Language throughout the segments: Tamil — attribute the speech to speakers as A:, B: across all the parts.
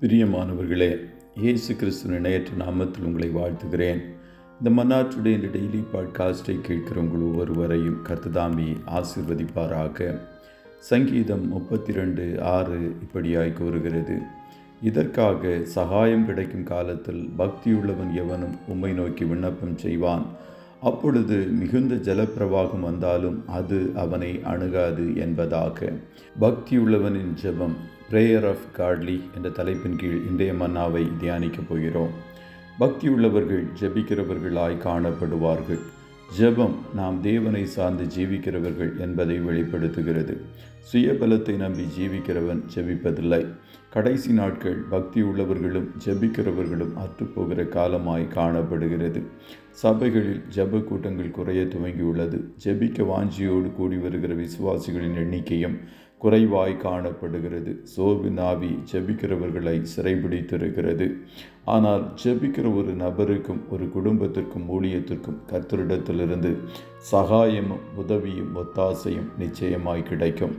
A: பிரியமானவர்களே, இயேசு கிறிஸ்துவின் நேற்று நாமத்தில் உங்களை வாழ்த்துகிறேன். இந்த மன்னாற்றுடைய இந்த டெய்லி பாட்காஸ்டை கேட்கிற உங்கள் ஒவ்வொருவரையும் கர்த்ததாமே ஆசீர்வதிப்பாராக. சங்கீதம் 32:6 இப்படியாய் கூறுகிறது: இதற்காக சகாயம் கிடைக்கும் காலத்தில் பக்தியுள்ளவன் எவனும் உம்மை நோக்கி விண்ணப்பம் செய்வான். அப்பொழுது மிகுந்த ஜலப்பிரவாகம் வந்தாலும் அது அவனை அணுகாது என்பதாக. பக்தியுள்ளவனின் ஜெபம், பிரேயர் ஆஃப் காட்லி என்ற தலைப்பின் கீழ் இன்றைய மன்னாவை தியானிக்கப் போகிறோம். பக்தியுள்ளவர்கள் ஜெபிக்கிறவர்களாய் காணப்படுவார்கள். ஜெபம் நாம் தேவனை சார்ந்து ஜீவிக்கிறவர்கள் என்பதை வெளிப்படுத்துகிறது. சுயபலத்தை நம்பி ஜீவிக்கிறவன் ஜெபிப்பதில்லை. கடைசி நாட்கள் பக்தியுள்ளவர்களும் ஜெபிக்கிறவர்களும் அற்றுப்போகிற காலமாய் காணப்படுகிறது. சபைகளில் ஜெப கூட்டங்கள் குறைய துவங்கியுள்ளது. ஜெபிக்க வாஞ்சியோடு கூடி வருகிற விசுவாசிகளின் எண்ணிக்கையும் குறைவாய் காணப்படுகிறது. சோர்வின் ஆவி ஜெபிக்கிறவர்களை சிறைபிடித்திருக்கிறது. ஆனால் ஜெபிக்கிற ஒரு நபருக்கும் ஒரு குடும்பத்திற்கும் ஊழியத்திற்கும் கர்த்தரிடத்திலிருந்து சகாயமும் உதவியும் ஒத்தாசையும் நிச்சயமாய் கிடைக்கும்.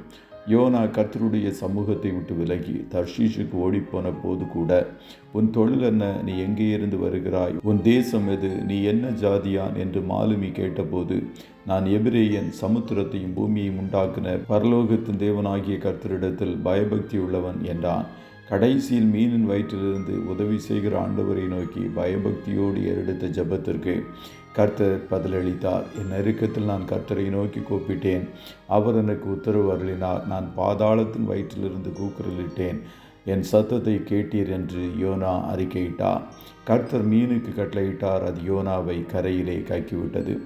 A: யோனா கர்த்தருடைய சமூகத்தை விட்டு விலகி தர்ஷீஷுக்கு ஓடிப்போன போது கூட, உன் தொழில் என்ன, நீ எங்கே இருந்து வருகிறாய், உன் தேசம் எது, நீ என்ன ஜாதியான் என்று மாலுமி கேட்டபோது, நான் எபிரேயன், சமுத்திரத்தையும் பூமியையும் உண்டாக்கின பரலோகத்தின் தேவனாகிய கர்த்தரிடத்தில் பயபக்தி உள்ளவன் என்றான். கடைசியில் மீனின் வயிற்றிலிருந்து உதவி செய்கிற ஆண்டவரை நோக்கி பயபக்தியோடு ஏறெடுத்த ஜெபத்திற்கு கர்த்தர் பதிலளித்தார். என் நெருக்கத்தில் நான் கர்த்தரை நோக்கி கூப்பிட்டேன், அவர் எனக்கு உத்தரவு அருளினார். நான் பாதாளத்தின் வயிற்றிலிருந்து கூக்குரலிட்டேன், என் சத்தத்தை கேட்டீர் என்று யோனா அறிக்கையிட்டார். கர்த்தர் மீனுக்கு கட்டளையிட்டார், அது யோனாவை கரையிலே கக்கிவிட்டது.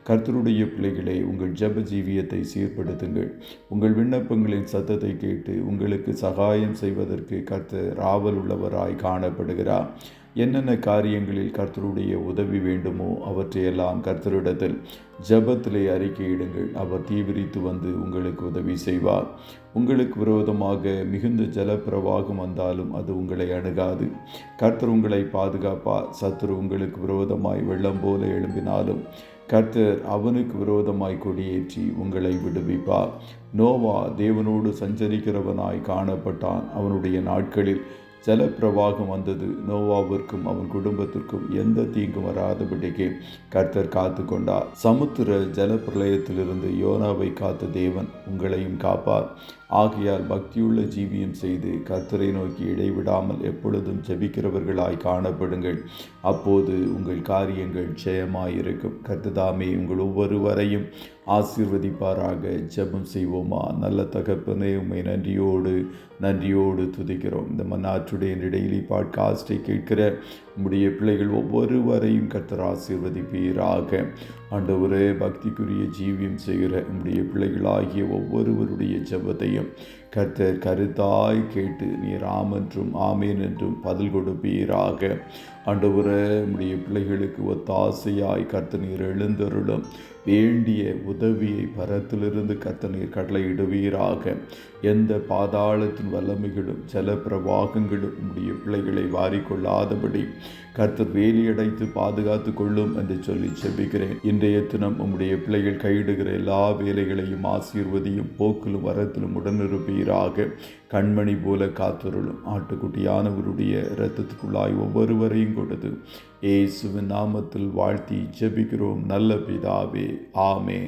A: கர்த்தருடைய பிள்ளைகளே, உங்கள் ஜெப ஜீவியத்தை சீர்படுத்துங்கள். உங்கள் விண்ணப்பங்களின் சத்தத்தை கேட்டு உங்களுக்கு சகாயம் செய்வதற்கு கர்த்தர் ஆவல் உள்ளவராய் காணப்படுகிறார். என்னென்ன காரியங்களில் கர்த்தருடைய உதவி வேண்டுமோ அவற்றையெல்லாம் கர்த்தரிடத்தில் ஜெபத்திலே அறிக்கையிடுங்கள். அவர் தீவிரித்து வந்து உங்களுக்கு உதவி செய்வார். உங்களுக்கு விரோதமாக மிகுந்த ஜலப்பிரவாகம் வந்தாலும் அது உங்களை அணுகாது. கர்த்தர் உங்களை பாதுகாப்பார். சத்துரு உங்களுக்கு விரோதமாய் வெள்ளம் போல எழும்பினாலும் கர்த்தர் அவனுக்கு விரோதமாய் கொடியேற்றி உங்களை விடுவிப்பார். நோவா தேவனோடு சஞ்சரிக்கிறவனாய் காணப்பட்டான். அவனுடைய நாட்களில் ஜலப்பிரவாகம் வந்தது. நோவாவிற்கும் அவன் குடும்பத்திற்கும் எந்த தீங்கும் வராதபடிக்கு கர்த்தர் காத்து கொண்டார். சமுத்திர ஜலப்பிரளயத்திலிருந்து யோனாவை காத்த தேவன் உங்களையும் காப்பார். ஆகையால் பக்தியுள்ள ஜீவியம் செய்து கர்த்தரை நோக்கி இடைவிடாமல் எப்பொழுதும் ஜெபிக்கிறவர்களாய் காணப்படுங்கள். அப்போது உங்கள் காரியங்கள் ஜெயமாயிருக்கும். கர்த்ததாமே உங்கள் ஒவ்வொருவரையும் ஆசீர்வதிப்பாராக. ஜெபம் செய்வோமா? நல்ல தகப்பனே, உம்மை நன்றியோடு துதிக்கிறோம். இந்த மன்னாற்றுடைய டெய்லி பாட்காஸ்டை கேட்கிற உம்முடைய பிள்ளைகள் ஒவ்வொருவரையும் கர்த்தர் ஆசீர்வதிப்பீராக. ஆண்டவரே, பக்திக்குரிய ஜீவியம் செய்கிற உம்முடைய பிள்ளைகளாகிய ஒவ்வொருவருடைய ஜெபத்தையும் கர்த்தர் கருத்தாய் கேட்டு நீர் ஆமென்றும் ஆமேன் என்றும் பதில் கொடுப்பீராக. ஆண்டவரே, உம்முடைய பிள்ளைகளுக்கு ஒத்தாசையாய் கர்த்தர் நீர் எழுந்தருளும். வேண்டிய உதவியை பரத்திலிருந்து கர்த்தர் நீர் கட்டளையிடுவீராக. எந்த பாதாளத்தின் வல்லமைகளும் ஜலப்பிரவாகங்களும் உம்முடைய பிள்ளைகளை வாரிக்கொள்ளாதபடி கர்த்தர் வேலியடைத்து பாதுகாத்து கொள்ளும் என்று சொல்லி ஜெபிக்கிறேன். இன்றைய தினம் உம்முடைய பிள்ளைகள் கையிடுகிற எல்லா வேலைகளையும் ஆசீர்வதியும், போக்கிலும் வரத்திலும் உடனிருப்பீராக. கண்மணி போல காத்தருளும். ஆட்டுக்குட்டியானவருடைய இரத்தத்துக்குள்ளாய் ஒவ்வொருவரையும் கொடுத்து இயேசுவின் நாமத்தில் வாழ்த்தி ஜெபிக்கிறோம் நல்ல பிதாவே. ஆமே.